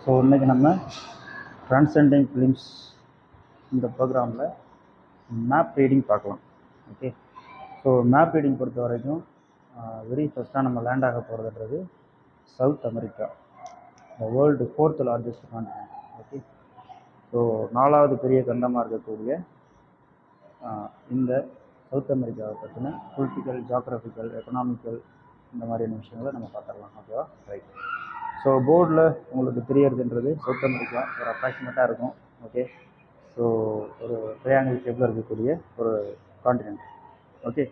So இன்றைக்கி நம்ம ட்ரான்சென்டிங் films இந்த ப்ரோக்ராமில் மேப் ரீடிங் பார்க்கலாம். ஓகே, ஸோ மேப் ரீடிங் பொறுத்த வரைக்கும் வெரி ஃபஸ்ட்டாக நம்ம லேண்ட் ஆக போகிறதுன்றது south America, the world 4th largest continent. Okay, so 4வது பெரிய கண்டமாக இருக்கக்கூடிய இந்த சவுத் அமெரிக்காவை பற்றின பொலிட்டிக்கல், ஜாக்ரஃபிக்கல், எக்கனாமிக்கல் இந்த மாதிரியான விஷயங்களை நம்ம பார்த்துடலாம். ஓகேவா? ரைட். ஸோ போர்டில் உங்களுக்கு தெரியறதுன்றது சவுத் அமெரிக்கா ஒரு அப்ராக்சிமேட்டாக இருக்கும். ஓகே, ஸோ ஒரு ட்ரையாங்கிள் ஷேப்பில் இருக்கக்கூடிய ஒரு கான்டினென்ட். ஓகே,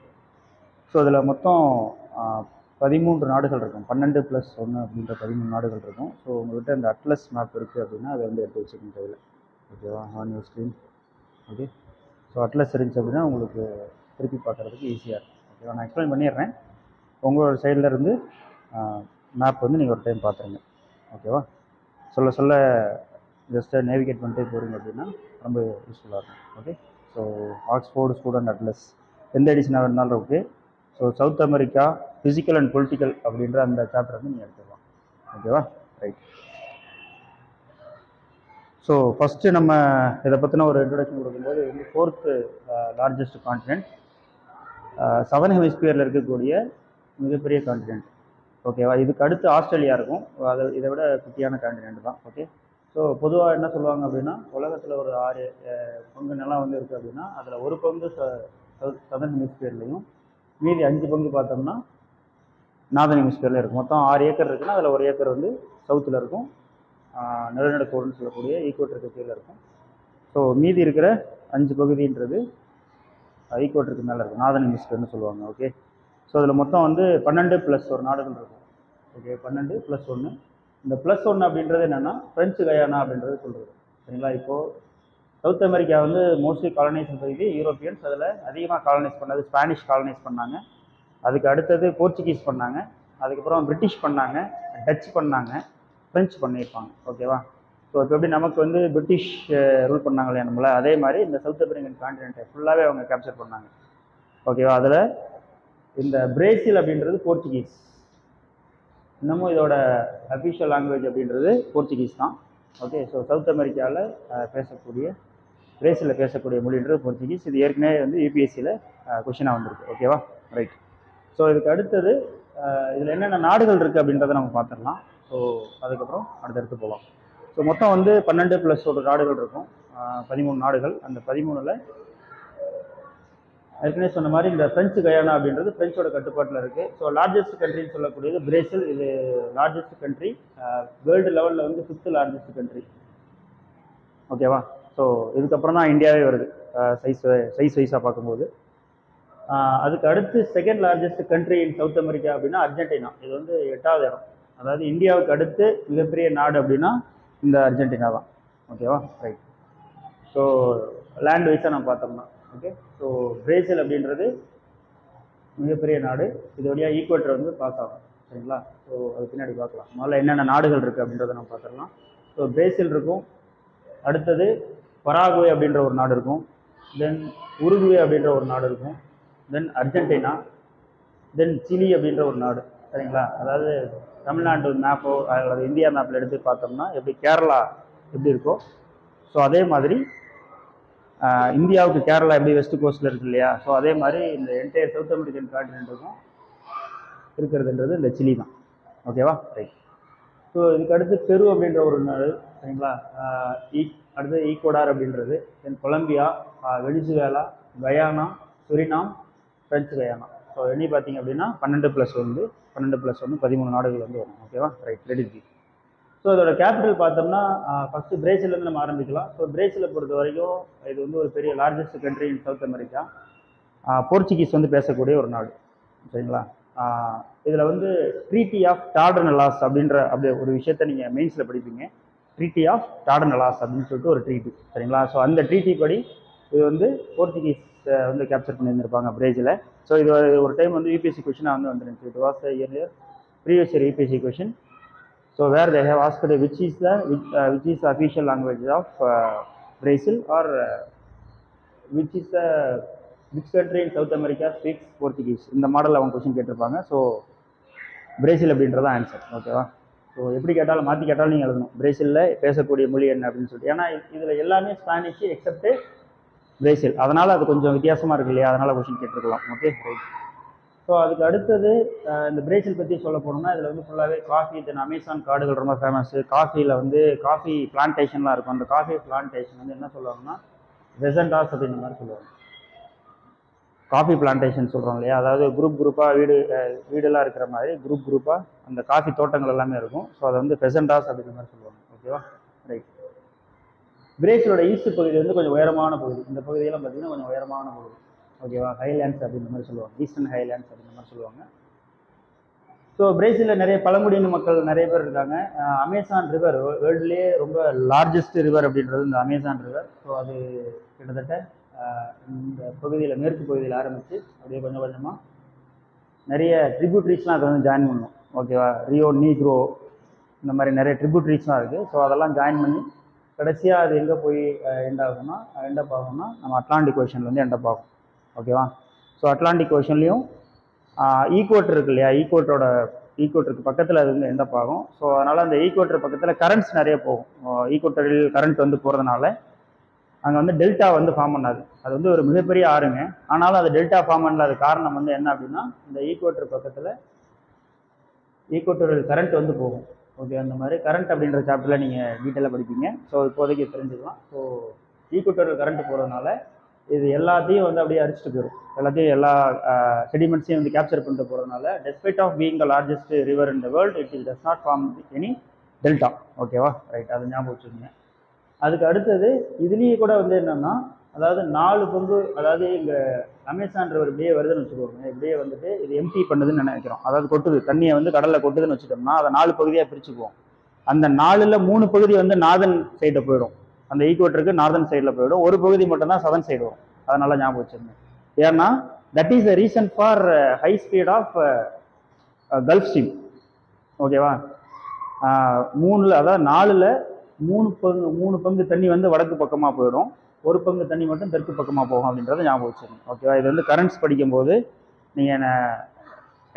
ஸோ அதில் மொத்தம் 13 நாடுகள் இருக்கும். 12+1 அப்படின்ற 13 நாடுகள் இருக்கும். ஸோ உங்கள்கிட்ட இந்த அட்லஸ் மேப் இருக்குது அப்படின்னா அதை வந்து எடுத்து வச்சுக்கணும் கையில். ஓகேவா? On your screen. Okay, so atlas இருந்துச்சு அப்படின்னா உங்களுக்கு திருப்பி பார்க்குறதுக்கு ஈஸியாக இருக்கும். ஓகேவா? நான் எக்ஸ்பிளைன் பண்ணிடுறேன். உங்களோட சைடில் இருந்து மேப் வந்து நீங்கள் ஒரு டைம் பார்த்துருங்க. ஓகேவா? சொல்ல சொல்ல ஜஸ்ட்டு நேவிகேட் பண்ணிட்டே போகிறீங்க அப்படின்னா ரொம்ப யூஸ்ஃபுல்லாக இருக்கும். Okay, so Oxford student atlas எந்த எடிஷனாக இருந்தாலும் okay. So south America physical and political அப்படின்ற அந்த சாப்டர் வந்து நீங்கள் எடுத்துக்கலாம். ஓகேவா? ரைட். ஸோ ஃபஸ்ட்டு நம்ம இதை பற்றின ஒரு இன்ட்ரொடக்ஷன் கொடுக்கும்போது வந்து 4th லார்ஜஸ்ட் கான்டினென்ட், சதர்ன் ஹெமிஸ்பியரில் இருக்கக்கூடிய மிகப்பெரிய கான்டினென்ட். ஓகேவா? இதுக்கு அடுத்து ஆஸ்திரேலியா இருக்கும். அது இதை விட குட்டியான கான்டினென்ட் தான். ஓகே, ஸோ பொதுவாக என்ன சொல்லுவாங்க அப்படின்னா உலகத்தில் ஒரு 6 பங்கு நிலம் வந்து இருக்குது அப்படின்னா அதில் ஒரு பங்கு சதர்ன் ஹெமிஸ்பியர்லையும் மீதி 5 பங்கு பார்த்தோம்னா நார்தர்ன் ஹெமிஸ்பியரில் இருக்கும். மொத்தம் 6 ஏக்கர் இருக்குன்னா அதில் 1 ஏக்கர் வந்து சவுத்தில் இருக்கும், நிலநடுக்கோடுன்னு சொல்லக்கூடிய ஈக்குவேட்டருக்கு கீழே இருக்கும். ஸோ மீதி இருக்கிற 5 பகுதின்றது ஈக்குவேட்டருக்கு மேலே இருக்கும், நார்தர்ன் ஹெமிஸ்பியர்னு சொல்லுவாங்க. ஓகே, ஸோ அதில் மொத்தம் வந்து 12+1 நாடுகள் இருக்கும். ஓகே, 12+1. இந்த +1 அப்படின்றது என்னென்னா ஃப்ரெஞ்சு கயானா அப்படின்றது சொல்கிறது. சரிங்களா? இப்போது சவுத் அமெரிக்கா வந்து மோஸ்ட்லி காலனைஸ் பகுதி யூரோப்பியன்ஸ், அதில் அதிகமாக காலனைஸ் பண்ணது ஸ்பானிஷ் காலனைஸ் பண்ணாங்க. அதுக்கு அடுத்தது போர்ச்சுகீஸ் பண்ணாங்க, அதுக்கப்புறம் பிரிட்டிஷ் பண்ணாங்க, டச் பண்ணாங்க, ஃப்ரெஞ்சு பண்ணியிருப்பாங்க. ஓகேவா? ஸோ இப்போ எப்படி நமக்கு வந்து பிரிட்டிஷ் ரூல் பண்ணாங்க இல்லையா நம்மள, அதே மாதிரி இந்த சவுத் அமெரிக்கன் கான்டினென்ட்டை ஃபுல்லாகவே அவங்க கேப்சர் பண்ணாங்க. ஓகேவா? அதில் இந்த பிரேசில் அப்படின்றது போர்ச்சுகீஸ். இன்னமும் இதோட அஃபிஷியல் லாங்குவேஜ் அப்படின்றது போர்ச்சுகீஸ் தான். ஓகே, ஸோ சவுத் அமெரிக்காவில் பேசக்கூடிய பிரேசிலில் பேசக்கூடிய மொழின்றது போர்ச்சுகீஸ். இது ஏற்கனவே வந்து யூபிஎஸ்சியில் கொஷினாக வந்திருக்கு. ஓகேவா? ரைட். ஸோ இதுக்கு அடுத்தது இதில் என்னென்ன நாடுகள் இருக்குது அப்படின்றத நம்ம பார்த்துடலாம். ஸோ அதுக்கப்புறம் அடுத்தடுத்து போகலாம். ஸோ மொத்தம் வந்து 12+1 நாடுகள் இருக்கும், 13 நாடுகள். அந்த 13ல் ஏற்கனவே சொன்ன மாதிரி இந்த ஃப்ரெஞ்சு கயானா அப்படின்றது ஃப்ரெஞ்சோட கட்டுப்பாட்டில் இருக்குது. ஸோ லார்ஜஸ்ட் கண்ட்ரின்னு சொல்லக்கூடியது பிரேசில். இது லார்ஜஸ்ட் கண்ட்ரி, வேர்ல்டு லெவலில் வந்து 5th லார்ஜஸ்ட் கண்ட்ரி. ஓகேவா? ஸோ இதுக்கப்புறம் தான் இந்தியாவே வருது சைஸ் வைஸாக பார்க்கும்போது. அதுக்கு அடுத்து 2nd largest country in South America அப்படின்னா அர்ஜென்டினா. இது வந்து 8வது இடம். அதாவது இந்தியாவுக்கு அடுத்து மிகப்பெரிய நாடு அப்படின்னா இந்த அர்ஜென்டினா தான். ஓகேவா? ரைட். ஸோ லேண்ட் வைஸாக நம்ம பார்த்தோம்னா ஓகே. ஸோ பிரேசில் அப்படின்றது மிகப்பெரிய நாடு, இது வழியாக ஈக்குவேட்டர் வந்து பாஸ் ஆகும். சரிங்களா? ஸோ அது பின்னாடி பார்க்கலாம். முதல்ல என்னென்ன நாடுகள் இருக்குது அப்படின்றத நம்ம பார்த்துடலாம். ஸோ பிரேசில் இருக்கும், அடுத்தது பராகுவே அப்படின்ற ஒரு நாடு இருக்கும், தென் உருகுவே அப்படின்ற ஒரு நாடு இருக்கும், தென் அர்ஜென்டினா, தென் சிலி அப்படின்ற ஒரு நாடு. சரிங்களா? அதாவது தமிழ்நாட்டு மேப்போ அல்லது இந்தியா மேப்பில் எடுத்து பார்த்தோம்னா எப்படி கேரளா எப்படி இருக்கோ, ஸோ அதே மாதிரி இந்தியாவுக்கு கேரளா எப்படி வெஸ்ட் கோஸ்ட்டில் இருக்கு இல்லையா, ஸோ அதே மாதிரி இந்த என்டையர் சவுத் அமெரிக்கன் கான்டினென்ட்டுக்கும் இருக்கிறதுன்றது இந்த சிலி தான். ஓகேவா? ரைட். ஸோ இதுக்கு அடுத்து பெரு அப்படின்ற ஒரு நாடு. சரிங்களா? அடுத்து ஈக்குவடார் அப்படின்றது, தென் Colombia, Venezuela, Guyana, Suriname, French Guiana. So எண்ணி பார்த்தீங்க அப்படின்னா 12+1 13 நாடுகள் வந்து வரும். ஓகேவா? ரைட். ரெடி இருக்கு. ஸோ இதோட கேபிட்டல் பார்த்தோம்னா ஃபஸ்ட்டு பிரேசிலேருந்து நம்ம ஆரம்பிக்கலாம். ஸோ பிரேசிலை பொறுத்த வரைக்கும் இது வந்து ஒரு பெரிய largest country in South America. Portuguese வந்து பேசக்கூடிய ஒரு நாடு. சரிங்களா? இதில் வந்து ட்ரீட்டி ஆஃப் டார்டனலாஸ் அப்படின்ற ஒரு விஷயத்தை நீங்கள் மெயின்ஸில் படிப்பீங்க. ட்ரீட்டி ஆஃப் டார்டனலாஸ் அப்படின்னு சொல்லிட்டு ஒரு ட்ரீட்டி. சரிங்களா? ஸோ அந்த ட்ரீட்டி படி இது வந்து போர்ச்சுகீஸ் வந்து கேப்சர் பண்ணியிருந்திருப்பாங்க பிரேசிலை. ஸோ இது ஒரு டைம் வந்து யூபிஎஸ்சி கொஷினாக வந்து வந்துருந்துச்சு. It was previous year UPSC question. So where they have asked which is the official language of Brazil, or which country in South America speaks Portuguese. இந்த model அவங்க question கேட்டிருப்பாங்க. So Brazil அப்படின்றத answer. ஓகேவா? So எப்படி கேட்டாலும் மாற்றி கேட்டாலும் நீங்கள் எழுதணும் பிரேசிலில் பேசக்கூடிய மொழி என்ன அப்படின்னு சொல்லிட்டு. ஏன்னா இதில் எல்லாமே ஸ்பானிஷ் எக்ஸப்ட் பிரேசில், அதனால் அது கொஞ்சம் வித்தியாசமாக இருக்கு இல்லையா, அதனால் கொஸ்டின் கேட்டிருக்கலாம். Okay right. ஸோ அதுக்கு அடுத்தது இந்த பிரேசில் பற்றி சொல்ல போனோம்னா இதில் வந்து ஃபுல்லாகவே காஃபி, தென் அமேசான் காடுகள் ரொம்ப ஃபேமஸ்ஸு. காஃபியில் வந்து காஃபி பிளான்டேஷன்லாம் இருக்கும். அந்த காஃபி பிளான்டேஷன் வந்து என்ன சொல்லுவாங்கன்னா ரெசண்டாஸ் அப்படின்ற மாதிரி சொல்லுவாங்க. காஃபி பிளான்டேஷன் சொல்கிறோம் இல்லையா, அதாவது குரூப்பாக வீடெல்லாம் இருக்கிற மாதிரி குரூப்பாக அந்த காஃபி தோட்டங்கள் எல்லாமே இருக்கும். ஸோ அதை வந்து பெசண்டாஸ் அப்படின்ற மாதிரி சொல்லுவாங்க. ஓகேவா ரைட். பிரேசிலோட ஈஸ்ட் பகுதி வந்து கொஞ்சம் உயரமான பகுதி. இந்த பகுதியெல்லாம் பார்த்தீங்கன்னா கொஞ்சம் உயரமான பகுதி. ஓகேவா, ஹைலேண்ட்ஸ் அப்படின்ற மாதிரி சொல்லுவாங்க, ஈஸ்டர்ன் ஹைலேண்ட்ஸ் அப்படின்ற மாதிரி சொல்லுவாங்க. ஸோ பிரேசிலில் நிறைய பழங்குடியின மக்கள் நிறைய பேர் இருக்காங்க. அமேசான் ரிவர் வேர்ல்டுலேயே ரொம்ப லார்ஜஸ்ட் ரிவர் அப்படின்றது இந்த அமேசான் ரிவர். ஸோ அது கிட்டத்தட்ட இந்த பகுதியில் மேற்கு பகுதியில் ஆரம்பித்து அப்படியே கொஞ்சம் கொஞ்சமாக நிறைய ட்ரிபியூட்ரிஸ்லாம் அதை வந்து ஜாயின் பண்ணணும். ஓகேவா, ரியோ நீக்ரோ இந்த மாதிரி நிறைய ட்ரிபியூட்ரிஸ்லாம் இருக்குது. ஸோ அதெல்லாம் ஜாயின் பண்ணி கடைசியாக அது எங்கே போய் எண்ட் ஆகும்னா நம்ம அட்லாண்டிக் ஓஷனில் வந்து எண்டப் ஆகும். ஓகேவா, ஸோ அட்லாண்டிக் ஓஷன்லேயும் ஈக்குவேட்டர் இருக்கு இல்லையா, ஈக்குவேட்டருக்கு பக்கத்தில் அது வந்து எண்டப் ஆகும். ஸோ அதனால் அந்த ஈக்குவேட்டர் பக்கத்தில் கரண்ட்ஸ் நிறைய போகும். ஈக்குவேட்டரில் கரண்ட் வந்து போகிறதுனால அங்கே வந்து டெல்டா வந்து ஃபார்ம் பண்ணாது. அது வந்து ஒரு மிகப்பெரிய ஆறுங்க, ஆனாலும் அது டெல்டா ஃபார்ம் பண்ணாத காரணம் வந்து என்ன அப்படின்னா இந்த ஈக்குவேட்டர் பக்கத்தில் ஈக்குவேட்டரில் கரண்ட் வந்து போகும். ஓகே, அந்த மாதிரி கரண்ட் அப்படின்ற சாப்டரில் நீங்கள் டீட்டெயிலாக படிப்பீங்க. ஸோ இப்போதைக்கு தெரிஞ்சுக்கலாம். ஸோ ஈக்குவேட்டரில் கரண்ட் போகிறதுனால இது எல்லாத்தையும் வந்து அப்படியே அரிச்சிட்டு போயிடும். எல்லா செடிமெண்ட்ஸையும் வந்து கேப்சர் பண்ணிட்டு போகிறதுனால despite of being the largest river in the world it is does not form any delta. ஓகேவா ரைட், அதை ஞாபகம் வச்சுக்கோங்க. அதுக்கு அடுத்தது இதுலேயே கூட வந்து என்னென்னா, அதாவது 4 பங்கு, அதாவது இங்கே அமேசான் ரிவர் இப்படியே வருதுன்னு வச்சுக்கோங்க. இப்படியே வந்துட்டு இது எம்டி பண்ணுதுன்னு நினைக்கிறோம். அதாவது கொட்டுது, தண்ணியை வந்து கடலில் கொட்டுதுன்னு வச்சுட்டோம்னா அதை 4 பகுதியாக பிரிச்சுக்குவோம். அந்த 4ல் 3 பகுதி வந்து நார்தன் சைடில் போயிடும், அந்த ஈக்குவேட்டருக்கு நார்தன் சைடில் போயிடும். ஒரு பகுதி மட்டும்தான் சதன் சைடு வரும். அதனால ஞாபகம் வச்சுருந்தேன். ஏன்னா that is the reason for high speed of Gulf Stream. ஓகேவா, 3ல் அதாவது 4ல் 3 பங்கு தண்ணி வந்து வடக்கு பக்கமாக போயிடும், ஒரு பங்கு தண்ணி மட்டும் தெற்கு பக்கமாக போகும் அப்படின்றத ஞாபகம் வச்சுக்கணும். ஓகேவா, இது வந்து கரண்ட்ஸ் படிக்கும்போது நீங்கள்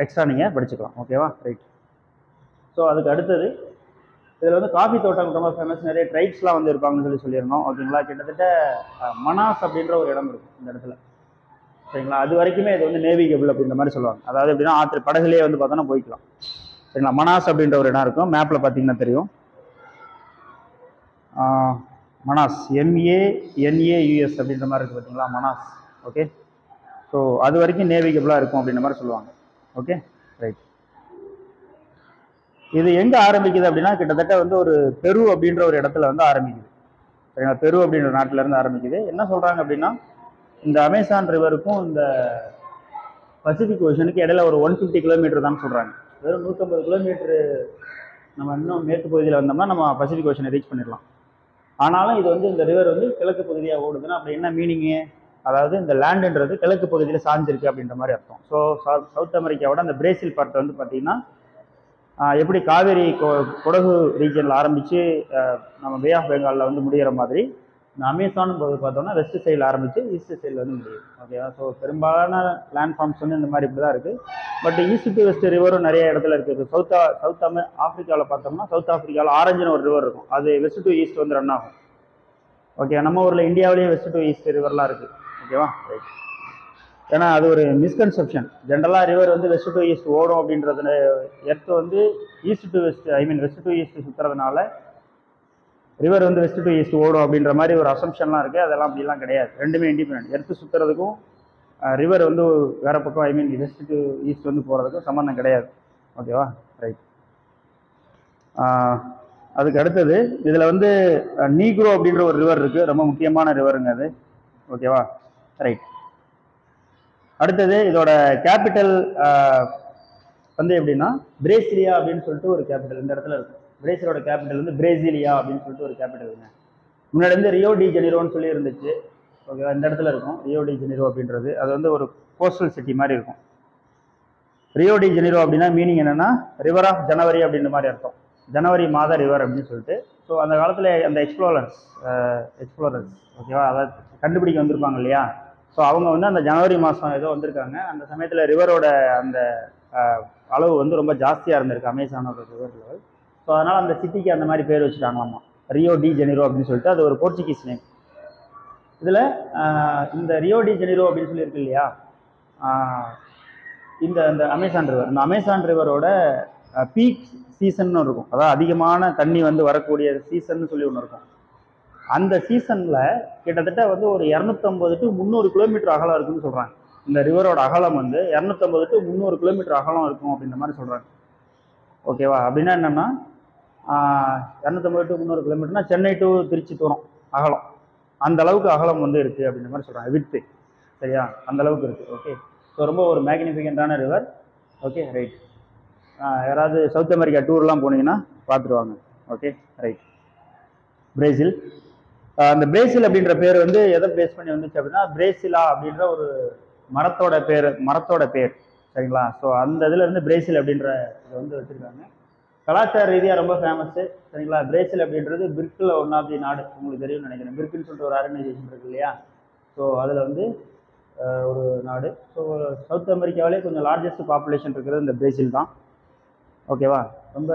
எக்ஸ்ட்ரா நீங்கள் படிச்சுக்கலாம். ஓகேவா ரைட். ஸோ அதுக்கு அடுத்தது இதில் வந்து காஃபி தோட்டம் ரொம்ப ஃபேமஸ், நிறைய ட்ரைப்ஸ்லாம் வந்து இருப்பாங்கன்னு சொல்லியிருந்தோம். ஓகேங்களா, கிட்டத்தட்ட மனாஸ் அப்படின்ற ஒரு இடம் இருக்கும் இந்த இடத்துல. சரிங்களா, அது வரைக்குமே இது வந்து நேவிகபிள் அப்படின்ற மாதிரி சொல்லுவாங்க. அதாவது எப்படின்னா ஆற்று படகுலேயே வந்து பார்த்தோன்னா போய்க்கலாம். சரிங்களா, மனாஸ் அப்படின்ற ஒரு இடம் இருக்கும், மேப்பில் பார்த்தீங்கன்னா தெரியும். மனாஸ் MANAUS அப்படின்ற மாதிரி இருக்குது பார்த்தீங்களா, மனாஸ். ஓகே, ஸோ அது வரைக்கும் நேவிகபிளாக இருக்கும் அப்படின்ற மாதிரி சொல்லுவாங்க. Okay right. இது எங்கே ஆரம்பிக்குது அப்படின்னா கிட்டத்தட்ட வந்து ஒரு பெரு அப்படின்ற ஒரு இடத்துல வந்து ஆரம்பிக்குது. சரிங்களா, பெரு அப்படின்ற நாட்டிலேருந்து ஆரம்பிக்குது. என்ன சொல்கிறாங்க அப்படின்னா இந்த அமேசான் ரிவருக்கும் இந்த பசிபிக் ஓஷனுக்கு இடையில ஒரு 150 கிலோமீட்டர் தான் சொல்கிறாங்க. வெறும் 150 கிலோமீட்டரு நம்ம இன்னும் மேற்கு பகுதியில் வந்தோம்னா நம்ம பசிபிக் ஓஷனை ரீச் பண்ணிடலாம். ஆனாலும் இது வந்து இந்த ரிவர் வந்து கிழக்கு பகுதியாக ஓடுதுன்னா அப்படி என்ன மீனிங்கு, அதாவது இந்த லேண்டுன்றது கிழக்கு பகுதியில் சாஞ்சிருக்கு அப்படின்ற மாதிரி அர்த்தம். ஸோ சவுத் அமெரிக்காவோட அந்த பிரேசில் பார்ட் வந்து பார்த்தீங்கன்னா எப்படி காவேரி குடகு ரீஜனில் ஆரம்பித்து நம்ம பே ஆஃப் பெங்காலில் வந்து முடிகிற மாதிரி இந்த அமேசானும் போது பார்த்தோம்னா வெஸ்ட் சைடில் ஆரம்பித்து ஈஸ்ட் சைடில் வந்து முடியும். ஓகேவா, ஸோ பெரும்பாலான லேண்ட்ஃபார்ம்ஸ் வந்து இந்த மாதிரி இப்படி தான் இருக்குது. பட் ஈஸ்ட் டு வெஸ்ட் ரிவரும் நிறைய இடத்துல இருக்குது. சவுத் ஆஃப்ரிக்காவில் பார்த்தோம்னா சவுத் ஆஃப்ரிக்காவில் ஆரஞ்சுன்னு ஒரு ரிவர் இருக்கும், அது வெஸ்ட் டு ஈஸ்ட் வந்து ரன் ஆகும். ஓகே, நம்ம ஊரில் இந்தியாவிலேயே வெஸ்ட் டு ஈஸ்ட் ரிவர்லாம் இருக்குது. ஓகேவா ரைட். ஏன்னா அது ஒரு மிஸ்கன்செப்ஷன். ஜென்ரலாக ரிவர் வந்து வெஸ்ட் டு ஈஸ்ட் ஓடும் அப்படின்றது, எர்த் வந்து east to west west to east சுற்றுறதுனால ரிவர் வந்து வெஸ்ட் டு ஈஸ்ட் ஓடும் அப்படின்ற மாதிரி ஒரு அசம்ஷன்லாம் இருக்குது. அதெல்லாம் அப்படிலாம் கிடையாது, ரெண்டுமே இண்டிபெண்ட். எர்த்து சுற்றுறதுக்கும் ரிவர் வந்து வேறு பக்கம் வெஸ்ட் டு ஈஸ்ட் வந்து போகிறதுக்கும் சம்மந்தம் கிடையாது. ஓகேவா ரைட். அதுக்கு அடுத்தது இதில் வந்து நீக்ரோ அப்படின்ற ஒரு ரிவர் இருக்குது, ரொம்ப முக்கியமான ரிவருங்க அது. ஓகேவா ரைட். அடுத்தது இதோட கேபிட்டல் வந்து எப்படின்னா பிரேசிலியா அப்படின்னு சொல்லிட்டு ஒரு கேபிட்டல் இந்த இடத்துல இருக்கும். பிரேசிலோட கேபிட்டல் வந்து பிரேசிலியா அப்படின்னு சொல்லிட்டு ஒரு கேபிட்டலுங்க. முன்னாடி வந்து ரியோ டி ஜெனிரோன்னு சொல்லி இருந்துச்சு. ஓகேவா, இந்த இடத்துல இருக்கும் ரியோ டி ஜெனிரோ அப்படின்றது. அது வந்து ஒரு கோஸ்டல் சிட்டி மாதிரி இருக்கும். ரியோ டி ஜெனிரோ அப்படின்னா மீனிங் என்னன்னா ரிவர் ஆஃப் ஜனவரி அப்படின்ற மாதிரி அர்த்தம், ஜனவரி மாத ரிவர் அப்படின்னு சொல்லிட்டு. ஸோ அந்த காலத்தில் அந்த எக்ஸ்ப்ளோரர்ஸ் ஓகேவா, அதை கண்டுபிடிக்க வந்திருப்பாங்க இல்லையா. ஸோ அவங்க வந்து அந்த ஜனவரி மாதம் ஏதோ வந்திருக்காங்க. அந்த சமயத்தில் ரிவரோட அந்த அளவு வந்து ரொம்ப ஜாஸ்தியாக இருந்திருக்கு, அமேசானோட ரிவர் லெவல். ஸோ அதனால் அந்த சிட்டிக்கு அந்த மாதிரி பேர் வச்சுட்டாங்களாமா, ரியோ டி ஜெனிரோ அப்படின்னு சொல்லிட்டு. அது ஒரு போர்ச்சுகீஸ் நேம். இதில் இந்த ரியோ டி ஜெனிரோ அப்படின்னு சொல்லி இருக்கு இல்லையா, இந்த அமேசான் ரிவர், இந்த அமேசான் ரிவரோட பீக் சீசன் இருக்கும், அதாவது அதிகமான தண்ணி வந்து வரக்கூடிய சீசன் சொல்லி ஒன்று இருக்கும். அந்த சீசனில் கிட்டத்தட்ட வந்து ஒரு 250 to 300 கிலோமீட்டர் அகலம் இருக்குன்னு சொல்கிறாங்க. இந்த ரிவரோட அகலம் வந்து 250 to 300 கிலோமீட்டர் அகலம் இருக்கும் அப்படின்ற மாதிரி சொல்கிறாங்க. ஓகேவா? அப்படின்னா என்னென்னா 250 to 300 கிலோமீட்டர்னா சென்னை டு திருச்சி தூரம் அகலம், அந்த அளவுக்கு அகலம் வந்து இருக்குது அப்படின்ற மாதிரி சொல்கிறாங்க. வித்து சரியா, அந்த அளவுக்கு இருக்குது. ஓகே, ஸோ ரொம்ப ஒரு மேக்னிஃபிகண்டான ரிவர். Okay right. யாராவது சவுத் அமெரிக்கா டூர்லாம் போனீங்கன்னா பார்த்துருவாங்க. Okay right. பிரேசில், அந்த பிரேசில் அப்படின்ற பேர் வந்து எதை பேஸ் பண்ணி வந்துச்சு அப்படின்னா, பிரேசிலா அப்படின்ற ஒரு மரத்தோட பேர் சரிங்களா. ஸோ அந்த இதில் இருந்து பிரேசில் அப்படின்ற இதை வந்து வச்சுருக்காங்க. கலாச்சார ரீதியாக ரொம்ப ஃபேமஸ்ஸு சரிங்களா. பிரேசில் அப்படின்றது பிரிக்கில் ஒன் ஆஃப் தி நாடு, உங்களுக்கு தெரியும்னு நினைக்கிறேன். பிரிக்குன்னு சொல்லிட்டு ஒரு ஆர்கனைசேஷன் இருக்கு இல்லையா, ஸோ அதில் வந்து ஒரு நாடு. ஸோ சவுத் அமெரிக்காவிலே கொஞ்சம் லார்ஜஸ்ட் பாப்புலேஷன் இருக்கிறது இந்த பிரேசில் தான். ஓகேவா? ரொம்ப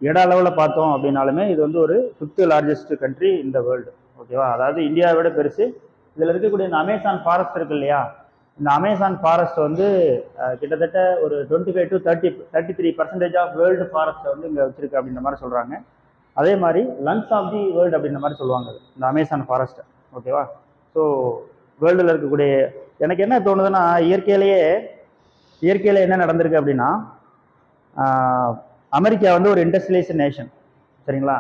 இட அளவில் பார்த்தோம் அப்படின்னாலுமே இது வந்து ஒரு 5th லார்ஜஸ்ட் கண்ட்ரி இந்த வேர்ல்டு. ஓகேவா? அதாவது இந்தியாவை விட பெருசு. இதில் இருக்கக்கூடிய இந்த அமேசான் ஃபாரஸ்ட் இருக்கு இல்லையா, இந்த அமேசான் ஃபாரஸ்ட் வந்து கிட்டத்தட்ட ஒரு 25 to 33% ஆஃப் வேர்ல்டு ஃபாரஸ்ட்டை வந்து இங்கே வச்சிருக்கு அப்படின்ற மாதிரி சொல்கிறாங்க. அதே மாதிரி லங்ஸ் ஆஃப் தி வேர்ல்டு அப்படின்ற மாதிரி சொல்லுவாங்க இந்த அமேசான் ஃபாரஸ்ட்டை. ஓகேவா? ஸோ வேர்ல்டில் இருக்கக்கூடிய, எனக்கு என்ன தோணுதுன்னா, இயற்கையில் என்ன நடந்திருக்கு அப்படின்னா, அமெரிக்கா வந்து ஒரு இண்டஸ்ட்ரியலைஸ்ட் நேஷன் சரிங்களா.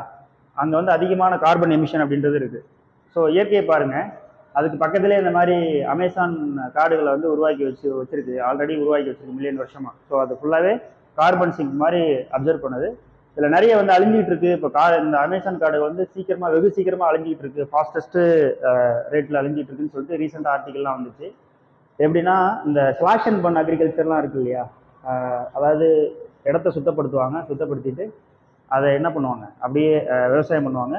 அங்கே வந்து அதிகமான கார்பன் எமிஷன் அப்படின்றது இருக்குது. ஸோ இயற்கையை பாருங்கள், அதுக்கு பக்கத்திலே இந்த மாதிரி அமேசான் காடுகளை வந்து வச்சிருக்கு, ஆல்ரெடி உருவாக்கி வச்சிருக்கு மில்லியன் வருஷமாக. ஸோ அது ஃபுல்லாகவே கார்பன் சிங்க் மாதிரி அப்சர்வ் பண்ணுது. இதில் நிறைய வந்து அழிஞ்சிட்டு இருக்கு. இப்போ இந்த அமேசான் காடு வந்து வெகு சீக்கிரமாக அழிஞ்சிட்டு இருக்கு, ஃபாஸ்டஸ்ட்டு ரேட்டில் அழிஞ்சிட்டு இருக்குன்னு சொல்லிட்டு ரீசெண்டாக ஆர்டிகல்லாம் வந்துச்சு. எப்படின்னா, இந்த ஸ்லாஷ் அண்ட் பர்ன் அக்ரிகல்ச்சர்லாம் இருக்கு இல்லையா, அதாவது இடத்த சுத்தப்படுத்திட்டு அதை என்ன பண்ணுவாங்க, அப்படியே விவசாயம் பண்ணுவாங்க,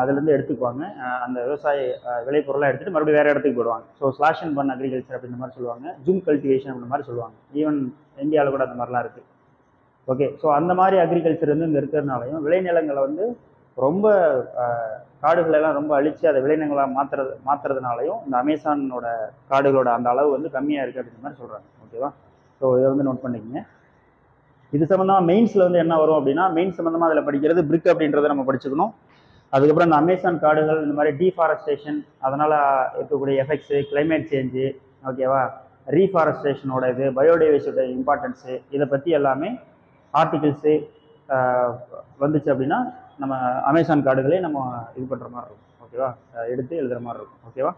அதுலேருந்து எடுத்துக்குவாங்க, அந்த விவசாய விளைபொருளாக எடுத்துகிட்டு மறுபடியும் வேறு இடத்துக்கு போடுவாங்க. So slash and burn agriculture அப்படின்ற மாதிரி சொல்லுவாங்க. ஜூம் கல்டிவேஷன் அப்படின்ற மாதிரி சொல்லுவாங்க. ஈவன் இந்தியாவில் கூட அந்த மாதிரிலாம் இருக்குது. ஓகே, ஸோ அந்த மாதிரி அக்ரிகல்ச்சர் வந்து இங்கே இருக்கிறதுனாலையும் விளைநிலங்களை வந்து ரொம்ப காடுகளெல்லாம் ரொம்ப அழித்து அதை விளைநிலங்களாக மாற்றுறதுனாலையும் இந்த அமேசானோட காடுகளோட அந்த அளவு வந்து கம்மியாக இருக்குது அப்படின்ற மாதிரி சொல்கிறாங்க. ஓகேவா? ஸோ இதை வந்து நோட் பண்ணிக்கங்க. இது சம்மந்தமாக மெயின்ஸில் வந்து என்ன வரும் அப்படின்னா, மெயின் சம்மந்தமாக அதில் படிக்கிறது பிரிக் அப்படின்றத நம்ம படிச்சுக்கணும். அதுக்கப்புறம் இந்த அமேசான் காடுகள், இந்த மாதிரி டீஃபாரஸ்டேஷன், அதனால் இருக்கக்கூடிய எஃபெக்ட்ஸு, கிளைமேட் சேஞ்சு, ஓகேவா, ரீஃபாரஸ்டேஷனோட இது, பயோடைவர்சிட்டியோட இம்பார்ட்டன்ஸு, இதை பற்றி எல்லாமே ஆர்டிகிள்ஸு வந்துச்சு அப்படின்னா நம்ம அமேசான் காடுகளே நம்ம இது பண்ணுற மாதிரி இருக்கும். ஓகேவா? எடுத்து எழுதுகிற மாதிரி இருக்கும். ஓகேவா?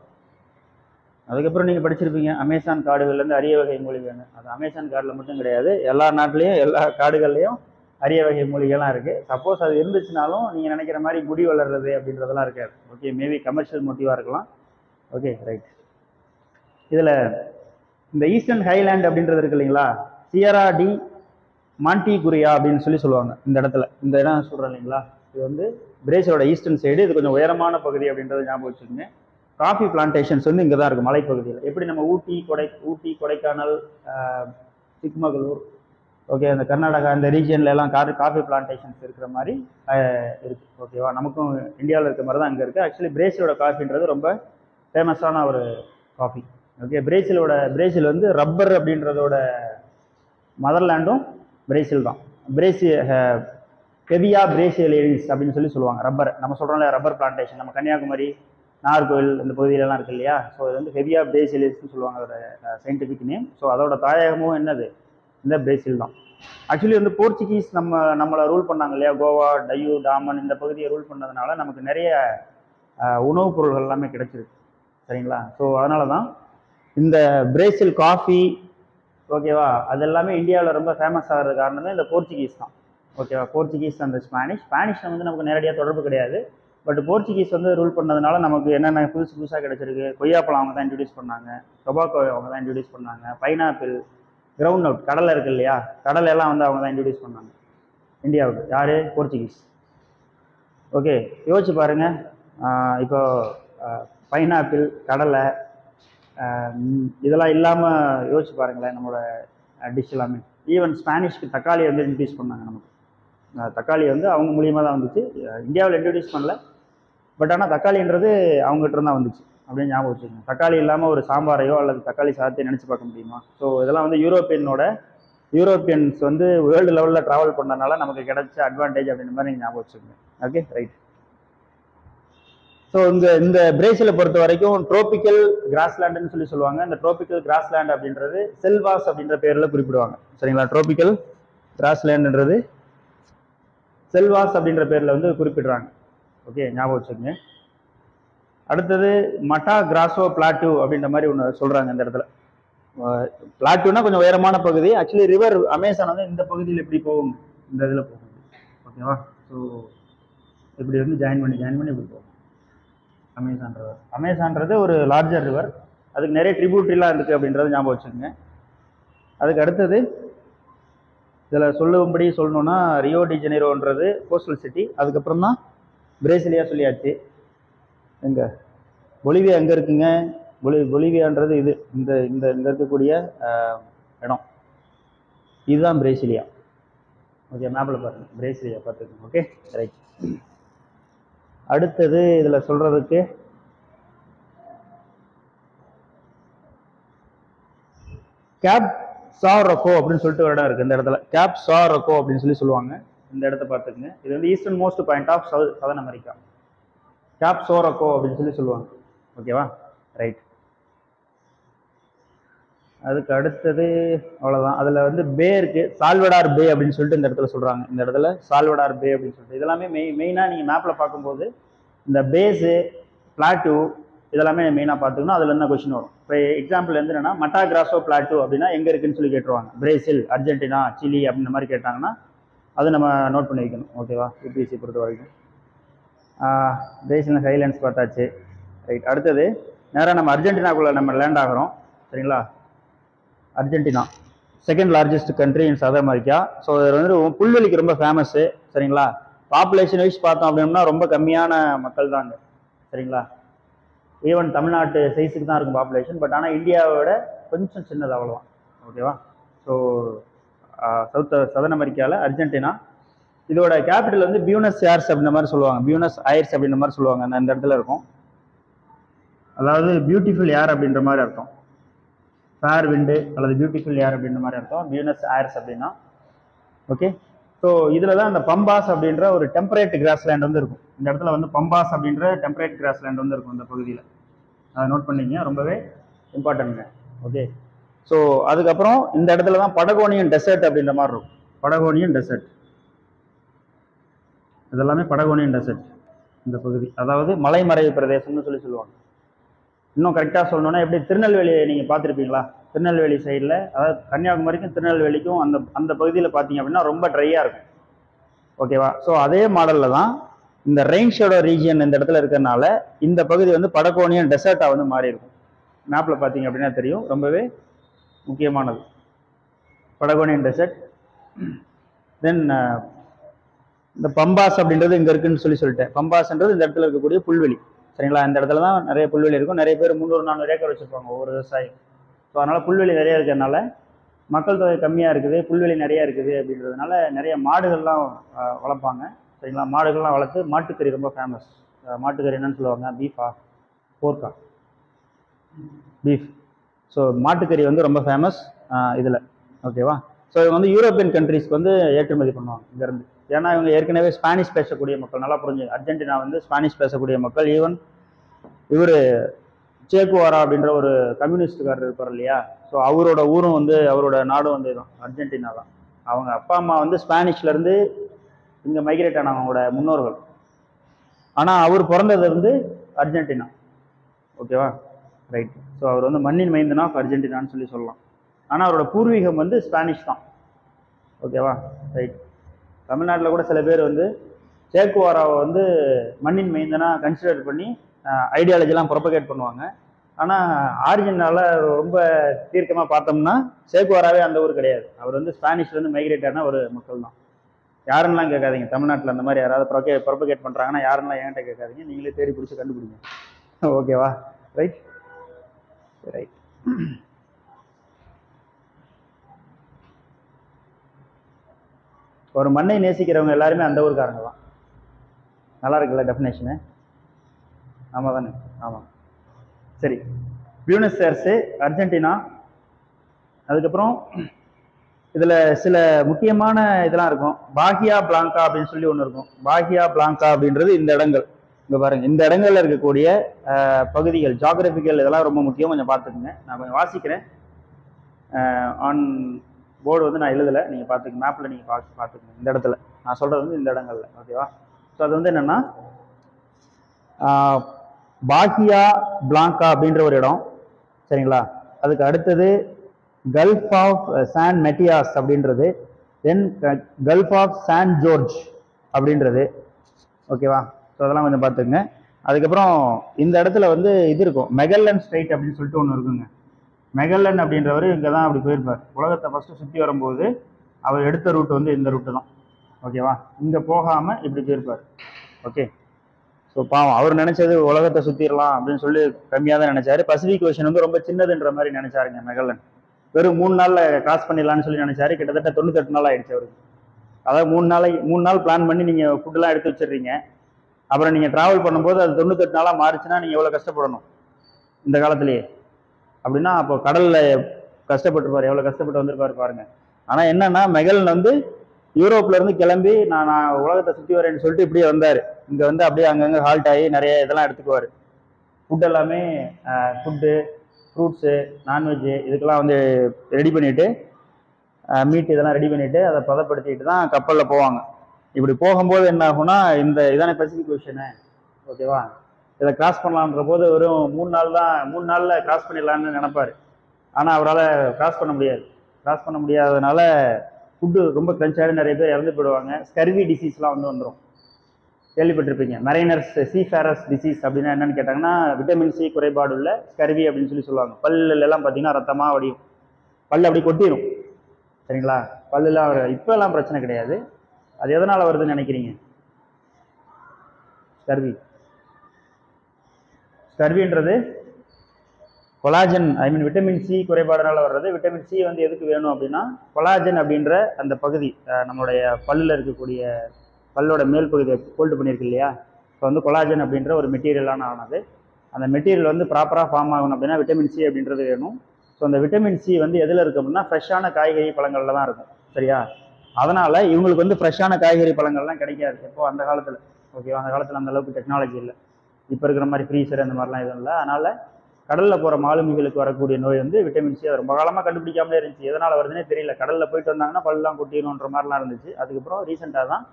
அதுக்கப்புறம் நீங்கள் படிச்சிருப்பீங்க அமேசான் காடுகள்லேருந்து அரிய வகை மூலிகைன்னு. அது அமேசான் காடில் மட்டும் கிடையாது, எல்லா நாட்டிலையும் எல்லா காடுகள்லையும் அரிய வகை மூலிகைலாம் இருக்குது. சப்போஸ் அது இருந்துச்சுனாலும் நீங்கள் நினைக்கிற மாதிரி முடி வளர்றது அப்படின்றதெல்லாம் இருக்காது. ஓகே, மேபி கமர்ஷியல் மோட்டிவாக இருக்கலாம். Okay right. இதில் இந்த ஈஸ்டர்ன் ஹைலேண்ட் அப்படின்றது இருக்கு இல்லைங்களா, சியரா டி மாண்டிகுரியா அப்படின்னு சொல்லுவாங்க. இந்த இடம் சொல்கிறேன் இல்லைங்களா, இது வந்து பிரேசிலோட ஈஸ்டர்ன் சைடு, இது கொஞ்சம் உயரமான பகுதி அப்படின்றத ஞாபகம் வச்சுக்கோங்க. காஃபி பிளான்டேஷன்ஸ் வந்து இங்கே தான் இருக்குது, மலைப்பகுதியில். எப்படி நம்ம ஊட்டி, கொடைக்கானல், சிக்மகளூர், ஓகே, அந்த கர்நாடகா இந்த ரீஜியன்ல எல்லாம் காஃபி பிளான்டேஷன்ஸ் இருக்கிற மாதிரி இருக்குது. ஓகேவா? நமக்கும் இந்தியாவில் இருக்கிற மாதிரி தான் இங்கே இருக்குது. ஆக்சுவலி பிரேசிலோட காஃபின்றது ரொம்ப ஃபேமஸான ஒரு காஃபி. ஓகே, பிரேசில் வந்து ரப்பர் அப்படின்றதோட மதர்லேண்டும் பிரேசில் தான். ஹெவியா பிரேசிலியன்ஸ் அப்படின்னு சொல்லுவாங்க. ரப்பர் நம்ம சொல்கிறோம்ல, ரப்பர் பிளான்டேஷன் நம்ம கன்னியாகுமரி, நாகர்கோவில் இந்த பகுதியிலலாம் இருக்கு இல்லையா. ஸோ இது வந்து ஹெவியா பிரேசிலியன்ஸ்னு சொல்லுவாங்க அதோட சயின்டிஃபிக் நேம். ஸோ அதோட தாயகமும் என்னது, இந்த பிரேசில் தான். ஆக்சுவலி வந்து போர்ச்சுகீஸ் நம்மளை ரூல் பண்ணாங்க இல்லையா, கோவா, டையூ, டாமன் இந்த பகுதியை ரூல் பண்ணதுனால நமக்கு நிறைய உணவுப் பொருள்கள் எல்லாமே கிடைச்சிருக்கு சரிங்களா. ஸோ அதனால தான் இந்த பிரேசில் காஃபி, ஓகேவா, அது எல்லாமே இந்தியாவில் ரொம்ப ஃபேமஸ் ஆகிறது காரணமே இந்த போர்ச்சுகீஸ் தான். ஓகேவா, போர்ச்சுகீஸ் அந்த ஸ்பானிஷ் வந்து நமக்கு நேரடியாக தொடர்பு கிடையாது. பட் போர்ச்சுகீஸ் வந்து ரூல் பண்ணதுனால நமக்கு என்னென்ன புதுசாக கிடைச்சிருக்கு. கொய்யாப்பழம் அவங்க தான் இன்ட்ரடியூஸ் பண்ணாங்க, டொபாக்கோ அவங்க தான் இன்ட்ரடியூஸ் பண்ணாங்க, பைனாப்பிள், கிரவுண்ட் நட், கடலை இருக்கு இல்லையா, கடலை எல்லாம் வந்து அவங்க தான் இன்ட்ரடியூஸ் பண்ணாங்க இந்தியாவுக்கு. யார்? போர்ச்சுகீஸ். ஓகே, யோசிச்சு பாருங்க. இப்போ பைனாப்பிள், கடலை, இதெல்லாம் இல்லாமல் யோசிச்சு பாருங்களேன் நம்மளோட டிஷ் எல்லாமே. ஈவன் ஸ்பானிஷ்க்கு தக்காளி வந்து இன்ட்ரடியூஸ் பண்ணாங்க நமக்கு. தக்காளி வந்து அவங்க மூலியமாக தான் வந்துச்சு. இந்தியாவில் இன்ட்ரடியூஸ் பண்ணல, பட் ஆனால் தக்காளின்றது அவங்ககிட்ட இருந்தால் வந்துச்சு அப்படின்னு ஞாபகம் வச்சுக்கோங்க. தக்காளி இல்லாமல் ஒரு சாம்பாரையோ அல்லது தக்காளி சாதத்தையோ நினச்சி பார்க்க முடியுமா? ஸோ இதெல்லாம் வந்து யூரோப்பியன்ஸ் வந்து வேர்ல்டு லெவலில் ட்ராவல் பண்ணனால நமக்கு கிடைச்ச அட்வான்டேஜ் அப்படின்ற மாதிரி நீங்கள் ஞாபகம் வச்சுக்கோங்க. Okay, right. ஸோ இந்த பிரேசிலை பொறுத்த வரைக்கும் ட்ரோபிக்கல் கிராஸ்லேண்டுன்னு சொல்லுவாங்க. இந்த ட்ரோபிக்கல் கிராஸ்லேண்ட் அப்படின்றது செல்வாஸ் அப்படின்ற பேரில் குறிப்பிடுவாங்க. சரிங்களா? ட்ரோபிக்கல் கிராஸ்லேண்டுன்றது செல்வாஸ் அப்படின்ற பேரில் வந்து குறிப்பிடுறாங்க. ஓகே, ஞாபகம் வச்சுக்கோங்க. அடுத்தது மட்டா கிராசோ பிளாட்டூ அப்படின்ற மாதிரி ஒன்று சொல்கிறாங்க இந்த இடத்துல. பிளாட்டூனா கொஞ்சம் உயரமான பகுதி. ஆக்சுவலி ரிவர் அமேசான் வந்து இந்த பகுதியில் எப்படி போகும், இந்த இதில் போகும். ஓகேவா? ஸோ இப்படி வந்து ஜாயின் பண்ணி இப்படி போகும் அமேசான் ரிவர். அமேசான்றது ஒரு லார்ஜர் ரிவர், அதுக்கு நிறைய ட்ரிபியூட்ரிலாம் இருக்குது அப்படின்றத ஞாபகம் வச்சுக்கோங்க. அதுக்கு அடுத்தது இதில் சொல்லும்படி சொல்லணும்னா ரியோ டி ஜெனீரோன்றது கோஸ்டல் சிட்டி. அதுக்கப்புறம் தான் பிரேசிலியா சொல்லியாச்சு. எங்கே பொலிவியா எங்கே இருக்குங்க? பொலிவியான்றது இது இந்த இந்த இந்த இருக்கக்கூடிய இடம், இதுதான் பிரேசிலியா. ஓகே, மேப்பில் பாருங்க, பிரேசிலியா பார்த்துக்கோங்க. Okay, right. அடுத்தது இதில் சொல்கிறதுக்கு கேப் சாரக்கோ அப்படின்னு சொல்லிட்டு ஒரு இடம் இருக்குது இந்த இடத்துல. கேப் சாரக்கோ அப்படின்னு சொல்லுவாங்க. இந்த இடத்த பார்த்துக்குங்க. இது வந்து eastern most point of southern America. Cape சாரக்கோ அப்படின்னு சொல்லுவாங்க. ஓகேவா? ரைட். அதுக்கு அடுத்தது அவ்வளோதான். அதில் வந்து பே இருக்குது, சால்வடார் பே அப்படின்னு சொல்லிட்டு இந்த இடத்துல சொல்கிறாங்க. இந்த இடத்துல சால்வடார் பே அப்படின்னு சொல்லிட்டு இதெல்லாமே மெயினாக நீங்கள் மேப்பில் பார்க்கும்போது இந்த பேஸு பிளாட்டூ இதெல்லாமே மெயினாக பார்த்துக்கணும். அதில் என்ன கொஸ்டின் வரும். இப்போ எக்ஸாம்பிள் வந்து என்னன்னா மட்டா கிராசோ பிளாட்டூ அப்படின்னா எங்கே இருக்குன்னு சொல்லி கேட்டுருவாங்க. பிரேசில், அர்ஜென்டினா, சிலி அப்படின்ற மாதிரி கேட்டாங்கன்னா அது நம்ம நோட் பண்ணி வைக்கணும். ஓகேவா? யூபிஎஸ்சி பொறுத்த வரைக்கும் பிரேசில் ஹைலேண்ட்ஸ் பார்த்தாச்சு. ரைட். அடுத்தது நேராக நம்ம அர்ஜென்டினாக்குள்ளே நம்ம லேண்ட் ஆகிறோம். சரிங்களா? Argentina second largest country in Sadar America. So இது வந்து புல்வெளிக்கு ரொம்ப ஃபேமஸ்ஸு. சரிங்களா? பாப்புலேஷன் வைஸ் பார்த்தோம் அப்படின்னா ரொம்ப கம்மியான மக்கள் தாங்க. சரிங்களா? ஈவன் தமிழ்நாட்டு சைஸுக்கு தான் இருக்கும் பாப்புலேஷன். பட் ஆனால் இந்தியாவோட கொஞ்சம் சின்னது, அவ்வளோதான். ஓகேவா? ஸோ சதர்ன் அமெரிக்காவில் அர்ஜென்டினா. இதோட கேபிட்டல் வந்து பியூனஸ் ஏர்ஸ் அப்படின்ற மாதிரி சொல்லுவாங்க. பியூனஸ் ஐர்ஸ் அப்படின்ற மாதிரி சொல்லுவாங்க. அந்த இடத்துல இருக்கும். அதாவது பியூட்டிஃபுல் ஏர் அப்படின்ற மாதிரி அர்த்தம். ஃபேர் விண்டு அல்லது பியூட்டிஃபுல் ஏர் அப்படின்ற மாதிரி அர்த்தம் பியூனஸ் ஏர்ஸ் அப்படின்னா. ஓகே. ஸோ இதில் தான் இந்த பம்பாஸ் அப்படின்ற ஒரு டெம்பரேட் கிராஸ்லேண்ட் வந்து இருக்கும். இந்த இடத்துல வந்து பம்பாஸ் அப்படின்ற டெம்பரேட் கிராஸ்லேண்ட் வந்து இருக்கும் இந்த பகுதியில். அதை நோட் பண்ணிங்க, ரொம்பவே இம்பார்ட்டன்ட்ங்க. ஓகே. ஸோ அதுக்கப்புறம் இந்த இடத்துல தான் படகோனியன் டெசர்ட் அப்படின்ற மாதிரி இருக்கும். படகோனியன் டெசர்ட், இதெல்லாமே படகோனியன் டெசர்ட் இந்த பகுதி, அதாவது மலைமறைவு பிரதேசம்னு சொல்லுவாங்க. இன்னும் கரெக்டாக சொல்லணும்னா எப்படி திருநெல்வேலியை நீங்கள் பார்த்துருப்பீங்களா? திருநெல்வேலி சைடில், அதாவது கன்னியாகுமரிக்கும் திருநெல்வேலிக்கும் அந்த பகுதியில் பார்த்தீங்க அப்படின்னா ரொம்ப ட்ரையாக இருக்கும். ஓகேவா? ஸோ அதே மாடலில் தான் இந்த ரெயின் ஷேடோ ரீஜியன் இந்த இடத்துல இருக்கிறதுனால இந்த பகுதி வந்து படகோனியன் டெசர்ட்டாக வந்து மாறி இருக்கும். மேப்பில் பார்த்தீங்க அப்படின்னா தெரியும், ரொம்பவே முக்கியமானது படகோனியன் டெசர்ட். தென் இந்த பம்பாஸ் அப்படின்றது இங்கே இருக்குன்னு சொல்லிட்டேன். பம்பாஸ்ன்றது இந்த இடத்துல இருக்கக்கூடிய புல்வெளி. சரிங்களா? இந்த இடத்துல தான் நிறைய புல்வெளி இருக்கும். நிறைய பேர் 300-400 ஏக்கர் வச்சுருப்பாங்க ஒவ்வொரு விவசாயி. ஸோ அதனால் புல்வெளி நிறைய இருக்கிறதுனால மக்கள் தொகை கம்மியாக இருக்குது, புல்வெளி நிறையா இருக்குது அப்படின்றதுனால நிறைய மாடுகள்லாம் வளர்ப்பாங்க. சரிங்களா? மாடுகள்லாம் வளர்த்து மாட்டுக்கறி ரொம்ப ஃபேமஸ். மாட்டுக்கறி என்னன்னு சொல்லுவாங்க? FIFA, போர்க்கா, beef. ஸோ மாட்டுக்கறி வந்து ரொம்ப ஃபேமஸ் இதில். ஓகேவா? ஸோ இவங்க வந்து யூரோப்பியன் கண்ட்ரிஸ்க்கு வந்து ஏற்றுமதி பண்ணுவாங்க இங்கேருந்து. ஏன்னா இவங்க ஏற்கனவே ஸ்பானிஷ் பேசக்கூடிய மக்கள், நல்லா புரிஞ்சு. அர்ஜென்டினா வந்து ஸ்பானிஷ் பேசக்கூடிய மக்கள். ஈவன் இவர் சேக்குவாரா அப்படின்ற ஒரு கம்யூனிஸ்டுக்காரர் இருப்பார் இல்லையா? ஸோ அவரோட ஊரும் வந்து அவரோட நாடும் வந்து அர்ஜென்டினா தான். அவங்க அப்பா அம்மா வந்து ஸ்பானிஷ்லேருந்து இங்கே மைக்ரேட் ஆனவங்களோட முன்னோர்கள். ஆனால் அவர் பிறந்தது வந்து அர்ஜென்டினா. ஓகேவா? ரைட். ஸோ அவர் வந்து மண்ணின் மைந்தன் ஆஃப் அர்ஜென்டினான்னு சொல்லலாம். ஆனால் அவரோட பூர்வீகம் வந்து ஸ்பானிஷ் தான். ஓகேவா? ரைட். தமிழ்நாட்டில் கூட சில பேர் வந்து சேக்குவாராவை வந்து மண்ணின் மைந்தனாக கன்சிடர் பண்ணி ஐடியாலஜிலாம் ப்ரொபகேட் பண்ணுவாங்க. ஆனால் ஆரிஜினால ரொம்ப தீர்க்கமாக பார்த்தோம்னா சேக்குவாராவே அந்த ஊர் கிடையாது. அவர் வந்து ஸ்பானிஷ்லேருந்து மைக்ரேட் ஆன ஒரு மக்கள் தான். யாருன்னெலாம் கேட்காதீங்க. தமிழ்நாட்டில் அந்த மாதிரி யாராவது ப்ரொபகேட் பண்ணுறாங்கன்னா யாருன்னெலாம் என்கிட்ட கேட்காதீங்க, நீங்களே தேடி பிடிச்சி கண்டுபிடிங்க. ஓகேவா? ரைட். ரைட். ஒரு மண்ணை நேசிக்கிறவங்க எல்லாருமே அந்த ஊருக்காரங்க தான். நல்லா இருக்குல்ல டெஃபினேஷனு? ஆமாம் தானே? ஆமாம். சரி, பியூனஸ் ஏர்ஸு, அர்ஜென்டினா. அதுக்கப்புறம் இதில் சில முக்கியமான இதெல்லாம் இருக்கும். பாகியா பிளாங்கா அப்படின்னு சொல்லி ஒன்று இருக்கும். பாகியா பிளாங்கா அப்படின்றது இந்த இடங்கள். இங்கே பாருங்க, இந்த இடங்கள்ல இருக்கக்கூடிய பகுதிகள், ஜாகிரபிக்கல் இதெல்லாம் ரொம்ப முக்கியம். கொஞ்சம் பார்த்துக்குங்க. நான் கொஞ்சம் வாசிக்கிறேன். ஆன் போர்டு வந்து நான் எழுதலை, நீங்கள் பார்த்துக்க, மேப்பில் நீங்கள் பார்த்துக்கங்க. இந்த இடத்துல நான் சொல்கிறது வந்து இந்த இடங்கள்ல. ஓகேவா? ஸோ அது வந்து என்னென்னா பாகியா பிளாங்கா அப்படின்ற ஒரு இடம். சரிங்களா? அதுக்கு அடுத்தது கல்ஃப் ஆஃப் சான் மெட்டியாஸ் அப்படின்றது. தென் கல்ஃப் ஆஃப் சான் ஜோர்ஜ் அப்படின்றது. ஓகேவா? ஸோ அதெல்லாம் கொஞ்சம் பார்த்துக்குங்க. அதுக்கப்புறம் இந்த இடத்துல வந்து இது இருக்கும், மெகல்லன் ஸ்ட்ரைட் அப்படின்னு சொல்லிட்டு ஒன்று இருக்குங்க. மெகல்லன் அப்படின்றவர் இங்கே தான் அப்படி போயிருப்பார். உலகத்தை ஃபஸ்ட்டு சுற்றி வரும்போது அவர் எடுத்த ரூட் வந்து இந்த ரூட்டு தான். ஓகேவா? இங்கே போகாமல் இப்படி போயிருப்பார். ஓகே. ஸோ பாவம், அவர் நினைச்சது உலகத்தை சுற்றிடலாம் அப்படின்னு சொல்லி கம்மியாக தான் நினைச்சாரு. பசிபிக் ஓஷன் வந்து ரொம்ப சின்னதுன்ற மாதிரி நினைச்சாருங்க மெகல்லன். வெறும் 3 நாளில் கிராஸ் பண்ணிடலான்னு சொல்லி நினைச்சாரு. கிட்டத்தட்ட 98 நாள் ஆயிடுச்சு அவருக்கு. அதாவது 3 நாள் பிளான் பண்ணி நீங்கள் ஃபுட்டெல்லாம் எடுத்து வச்சிடுறீங்க. அப்புறம் நீங்கள் ட்ராவல் பண்ணும்போது அது 98 நாளாக மாறிச்சுன்னா நீங்கள் எவ்வளோ கஷ்டப்படணும் இந்த காலத்திலேயே. அப்படின்னா அப்போ கடலில் கஷ்டப்பட்டுருப்பார், எவ்வளோ கஷ்டப்பட்டு வந்திருப்பாரு பாருங்க. ஆனால் என்னன்னா மெகல்லன் வந்து யூரோப்ல இருந்து கிளம்பி நான் உலகத்தை சுற்றி வரேன்னு சொல்லிட்டு இப்படியே வந்தார். இங்கே வந்து அப்படியே அங்கங்கே ஹால்ட் ஆகி நிறைய இதெல்லாம் எடுத்துக்குவார். ஃபுட் எல்லாமே ஃபுட்டு, ஃப்ரூட்ஸு, நான்வெஜ்ஜு இதுக்கெல்லாம் வந்து ரெடி பண்ணிவிட்டு, மீட் இதெல்லாம் ரெடி பண்ணிவிட்டு அதை பதப்படுத்திட்டு தான் கப்பலில் போவாங்க. இப்படி போகும்போது என்ன ஆகும்னா, இந்த இதான பசிபிக் ஓஷனு. ஓகேவா? இதை கிராஸ் பண்ணலான்ற போது வெறும் 3 நாள் தான், 3 நாளில் கிராஸ் பண்ணிடலான்னு நினைப்பார். ஆனால் அவரால் கிராஸ் பண்ண முடியாது. கிராஸ் பண்ண முடியாததுனால ஃபுட்டு ரொம்ப கிரன்ச்சாக நிறைய பேர் இறந்து போயிடுவாங்க. ஸ்கர்வி டிசீஸ்லாம் வந்து வந்துடும். கேள்விப்பட்டிருப்பீங்க. மெரைனர்ஸ் சீஃபேரஸ் டிசீஸ் அப்படின்னா என்னன்னு கேட்டாங்கன்னா, விட்டமின் சி குறைபாடு உள்ள ஸ்கர்வி அப்படின்னு சொல்லி சொல்லுவாங்க. பல்லுலாம் பார்த்தீங்கன்னா ரத்தமாக வடியும், பல் அப்படி கொட்டிடும். சரிங்களா? பல்லுலாம் இப்போலாம் பிரச்சனை கிடையாது. அது எதனால் வருதுன்னு நினைக்கிறீங்க? ஸ்கர்வின்றது கொலாஜன், விட்டமின் சி குறைபாடுனால வர்றது. விட்டமின் சி வந்து எதுக்கு வேணும் அப்படின்னா, கொலாஜன் அப்படின்ற அந்த பகுதி நம்மளுடைய பல்லில் இருக்கக்கூடிய பல்லோட மேல் பகுதியை ஹோல்டு பண்ணியிருக்கு இல்லையா? இப்போ வந்து கொலாஜன் அப்படின்ற ஒரு மெட்டீரியலான ஆனது. அந்த மெட்டீரியல் வந்து ப்ராப்பராக ஃபார்ம் ஆகணும் அப்படின்னா விட்டமின் சி அப்படின்றது வேணும். ஸோ அந்த விட்டமின் சி வந்து எதில் இருக்குது அப்படின்னா, ஃப்ரெஷ்ஷான காய்கறி பழங்களில் தான் இருக்கும். சரியா? அதனால் இவங்களுக்கு வந்து ஃப்ரெஷ்ஷான காய்கறி பழங்கள்லாம் கிடைக்காது எப்போ அந்த காலத்தில். ஓகேவா? அந்த காலத்தில் அந்த அளவுக்கு டெக்னாலஜி இல்லை, இப்போ இருக்கிற மாதிரி ஃப்ரீசர் அந்த மாதிரிலாம் எதுவும் இல்லை. அதனால் கடலில் போகிற மாலுமிகளுக்கு வரக்கூடிய நோய் வந்து விட்டமின் சி. அது ரொம்ப காலமாக கண்டுபிடிக்காமலே இருந்துச்சு. எதனால் வருதுன்னே தெரியல. கடலில் போயிட்டு வந்தாங்கன்னா பல்லாம் கொட்டிடணுன்ற மாதிரிலாம் இருந்துச்சு. அதுக்கப்புறம் ரீசெண்டாக தான்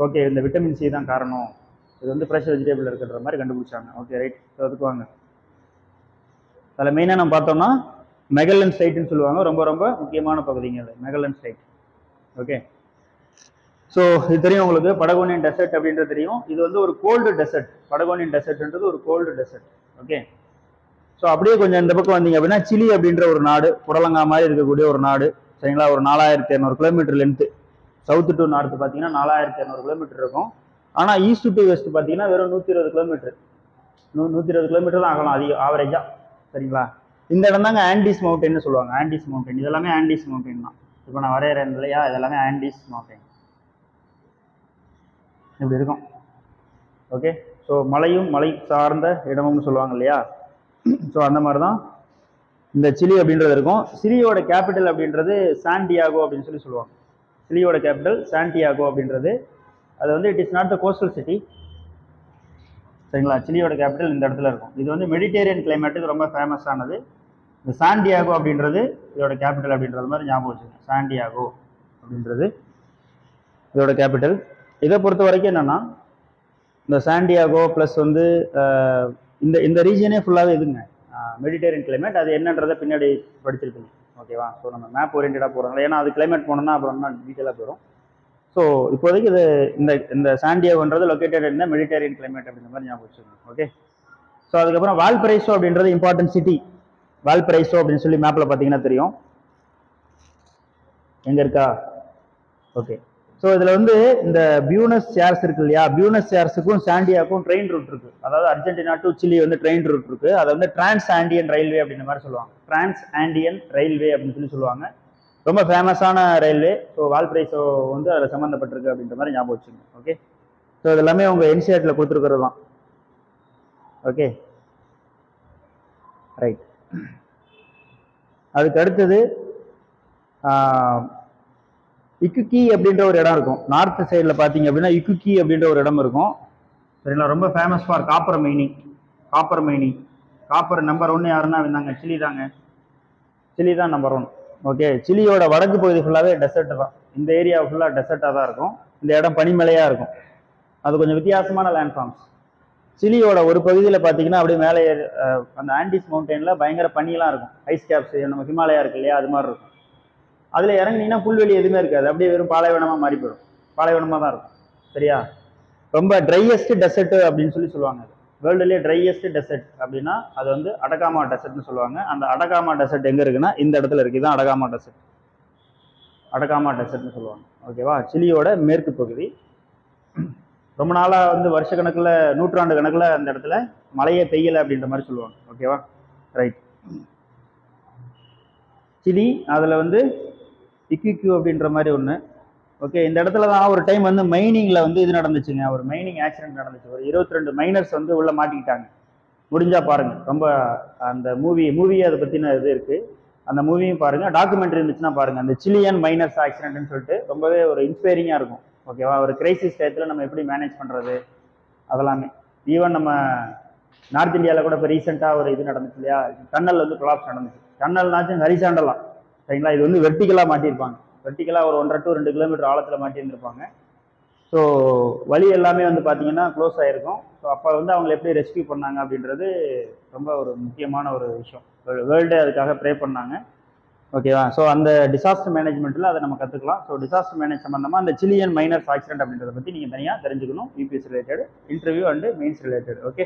ஓகே இந்த விட்டமின் சி தான் காரணம், இது வந்து ஃப்ரெஷ் வெஜிடபிள் இருக்கிற மாதிரி கண்டுபிடிச்சாங்க. Okay right. அதுக்கு வாங்க. அதில் மெயினாக நம்ம பார்த்தோம்னா மெகல்லன் ஸ்ட்ரைட்னு சொல்லுவாங்க. ரொம்ப ரொம்ப முக்கியமான பகுதிங்க அது மெகல்லன் ஸ்ட்ரைட். ஓகே. ஸோ இது தெரியும் உங்களுக்கு, படகோனியன் டெசர்ட் அப்படின்றது தெரியும். இது வந்து ஒரு கோல்டு டெசர்ட். படகோனியன் டெசர்ட்ன்றது ஒரு கோல்டு டெசர்ட். ஓகே. ஸோ அப்படியே கொஞ்சம் இந்த பக்கம் வந்தீங்க அப்படின்னா சிலி அப்படின்ற ஒரு நாடு, புடலங்கா மாதிரி இருக்கக்கூடிய ஒரு நாடு. சரிங்களா? ஒரு 4200 kilometre length. South to north பார்த்தீங்கன்னா 4200 கிலோமீட்டர் இருக்கும். ஆனால் ஈஸ்ட் டு வெஸ்ட் பார்த்தீங்கன்னா வெறும் 120 கிலோமீட்டர். 120 கிலோமீட்டர் தான் ஆகலாம் அதிகம் ஆவரேஜா. சரிங்களா? இந்த இடம் தாங்க ஆண்டிஸ் மவுண்டைன்னு சொல்லுவாங்க. ஆண்டிஸ் மவுண்டைன், இதெல்லாமே ஆண்டிஸ் மவுண்டைன் தான். இப்போ நான் வரைகிறேன் இல்லையா, இதெல்லாமே ஆண்டிஸ் மவுண்டைன். இப்படி இருக்கும். ஓகே. ஸோ மலையும் மலை சார்ந்த இடமும் சொல்லுவாங்க இல்லையா? ஸோ அந்த மாதிரி தான் இந்த சிலி அப்படின்றது இருக்கும். சிலியோட கேபிட்டல் அப்படின்றது சாண்டியாகோ அப்படின்னு சொல்லி சொல்லுவாங்க. சிலியோட கேபிட்டல் சாண்டியாகோ அப்படின்றது. அது வந்து it is not the coastal city. சரிங்களா? சிலியோட கேபிட்டல் இந்த இடத்துல இருக்கும். இது வந்து மெடிட்டேரியன் கிளைமேட்டுக்கு ரொம்ப ஃபேமஸ் ஆனது. இந்த சாண்டியாகோ அப்படின்றது இதோட கேபிட்டல் அப்படின்றது மாதிரி ஞாபகம் வச்சுக்கோங்க. சாண்டியாகோ அப்படின்றது இதோட கேபிட்டல். இதை பொறுத்த வரைக்கும் என்னன்னா, இந்த சாண்டியாகோ ப்ளஸ் வந்து இந்த ரீஜனே ஃபுல்லாகவே இதுங்க மெடிட்டேரியன் கிளைமேட். அது என்னன்றதை பின்னாடி படிச்சிருப்பீங்க. ஓகேவா? ஸோ நம்ம மேப் ஓரியன்டாக போகிறோம், ஏன்னா அது கிளைமேட் போனோம்னா அப்புறம் டீட்டெயிலாக போயிடும். ஸோ இப்போதைக்கு இது இந்த சாண்டியாகோன்றது லொக்கேட்டட் இந்த மெடிட்டேரியன் கிளைமேட் அப்படின்ற மாதிரி ஞாபகம் வச்சுக்கோங்க. ஓகே. ஸோ அதுக்கப்புறம் வால்பரைசோ அப்படின்றது இம்பார்ட்டன்ட் சிட்டி. வால்பரைசோ அப்படின்னு சொல்லி மேப்பில் பார்த்தீங்கன்னா தெரியும். எங்கே இருக்கா? ஓகே. ஸோ இதில் வந்து இந்த பியூனஸ் ஏர்ஸ் இருக்கு இல்லையா, பியூனஸ் ஏர்ஸுக்கும் சாண்டியாக்கும் ட்ரெயின் ரூட் இருக்கு. அதாவது அர்ஜென்டினா டு சிலி வந்து ட்ரெயின் ரூட் இருக்கு. அதை வந்து டிரான்ஸ் ஆண்டியன் ரயில்வே அப்படின்ற மாதிரி சொல்லுவாங்க. டிரான்ஸ் ஆண்டியன் ரயில்வே அப்படின்னு சொல்லி சொல்லுவாங்க. ரொம்ப ஃபேமஸான ரயில்வே. ஸோ வால்பிரைஸோ வந்து அதில் சம்மந்தப்பட்டிருக்கு அப்படின்ற மாதிரி ஞாபகம் வச்சுங்க. ஓகே, ஸோ இது எல்லாமே உங்கள் என்சிஆர்டியில் கொடுத்துருக்கிறது தான். Okay, right. அதுக்கு அடுத்தது இக்குக்கி அப்படின்ற ஒரு இடம் இருக்கும். நார்த் சைடில் பார்த்தீங்க அப்படின்னா இக்குக்கி அப்படின்ற ஒரு இடம் இருக்கும். சரிங்களா, ரொம்ப famous for copper mining. Copper number 1 யாருன்னா இருந்தாங்க, சிலி தாங்க. சிலி தான் நம்பர் 1. ஓகே, சிலியோட வடக்கு பகுதி ஃபுல்லாகவே டெசர்ட் தான். இந்த ஏரியா ஃபுல்லாக டெசர்ட்டாக தான் இருக்கும். இந்த இடம் பனிமலையாக இருக்கும். அது கொஞ்சம் வித்தியாசமான லேண்ட்ஃபார்ம்ஸ். சிலியோட ஒரு பகுதியில் பார்த்தீங்கன்னா அப்படியே மேலே அந்த ஆண்டிஸ் மவுண்டெயினில் பயங்கர பனியெல்லாம் இருக்கும். ஐஸ் கேப்ஸ் நம்ம ஹிமாலயா இருக்கு இல்லையா, அது மாதிரி இருக்கும். அதில் இறங்குனீங்கன்னா புல்வெளி எதுவுமே இருக்காது, அப்படியே வெறும் பாலைவனமாக மாறி போயிடும். பாலைவனமாக தான் இருக்கும். சரியா, ரொம்ப ட்ரையஸ்ட் டெசர்ட் அப்படின்னு சொல்லுவாங்க. வேர்ல்டுலேயே ட்ரையஸ்ட் டெசர்ட் அப்படின்னா அது வந்து அடகாமா டெசர்ட்னு சொல்லுவாங்க. அந்த அடகாமா டெசர்ட் எங்கே இருக்குன்னா இந்த இடத்துல இருக்குது. இதுதான் அடகாமா டெசர்ட்னு சொல்லுவாங்க. ஓகேவா, சிலியோட மேற்கு பகுதி. ரொம்ப நாளாக வந்து வருஷ கணக்கில் நூற்றாண்டு கணக்கில் அந்த இடத்துல மழையே பெய்யலை அப்படின்ற மாதிரி சொல்லுவாங்க. ஓகேவா, ரைட். சிலி அதில் வந்து இக்யூக்யூ அப்படின்ற மாதிரி ஒன்று. ஓகே, இந்த இடத்துல தான் ஒரு டைம் வந்து மைனிங்கில் வந்து இது நடந்துச்சுங்க. ஒரு மைனிங் ஆக்சிடென்ட் நடந்துச்சு. ஒரு 22 மைனர்ஸ் வந்து உள்ளே மாட்டிக்கிட்டாங்க. முடிஞ்சா பாருங்கள், ரொம்ப அந்த மூவி அதை பற்றின இது இருக்குது. அந்த மூவியும் பாருங்கள், டாக்குமெண்ட்ரி இருந்துச்சுன்னா பாருங்கள். அந்த சிலியன் மைனர்ஸ் ஆக்சிடென்ட்னு சொல்லிட்டு ரொம்பவே ஒரு இன்ஸ்பைரிங்காக இருக்கும். ஓகேவா, ஒரு கிரைசிஸ் டயத்தில் நம்ம எப்படி மேனேஜ் பண்ணுறது அதெல்லாமே. ஈவன் நம்ம நார்த் இந்தியாவில் கூட இப்போ ரீசெண்டாக ஒரு இது நடந்துச்சு இல்லையா, டன்னல் வந்து கொலாப்ஸ் நடந்துச்சு. டன்னல்னாச்சும் ஹரிசாண்டலாம். சரிங்களா, இது வந்து வெர்டிகலாக மாட்டியிருப்பாங்க. வெர்டிகலாக ஒரு 1.5 to 2 கிலோமீட்டர் ஆழத்தில் மாட்டியிருந்திருப்பாங்க. ஸோ வழி எல்லாமே வந்து பார்த்தீங்கன்னா க்ளோஸ் ஆகிருக்கும். ஸோ அப்போ வந்து அவங்களை எப்படி ரெஸ்கியூ பண்ணாங்க அப்படின்றது ரொம்ப ஒரு முக்கியமான ஒரு விஷயம். வேர்ல்டே அதுக்காக ப்ரே பண்ணாங்க. ஓகேவா, ஸோ அந்த டிசாஸ்டர் மேனேஜ்மெண்ட்டில் அதை நம்ம கற்றுக்கலாம். ஸோ டிசாஸ்டர் மேனேஜ் சம்மந்தமாக அந்த சிலியன் மைனர்ஸ் ஆக்சிடென்ட் அப்படின்றத பற்றி நீங்கள் தனியாக தெரிஞ்சுக்கணும். UPS related, interview and mains related. Okay.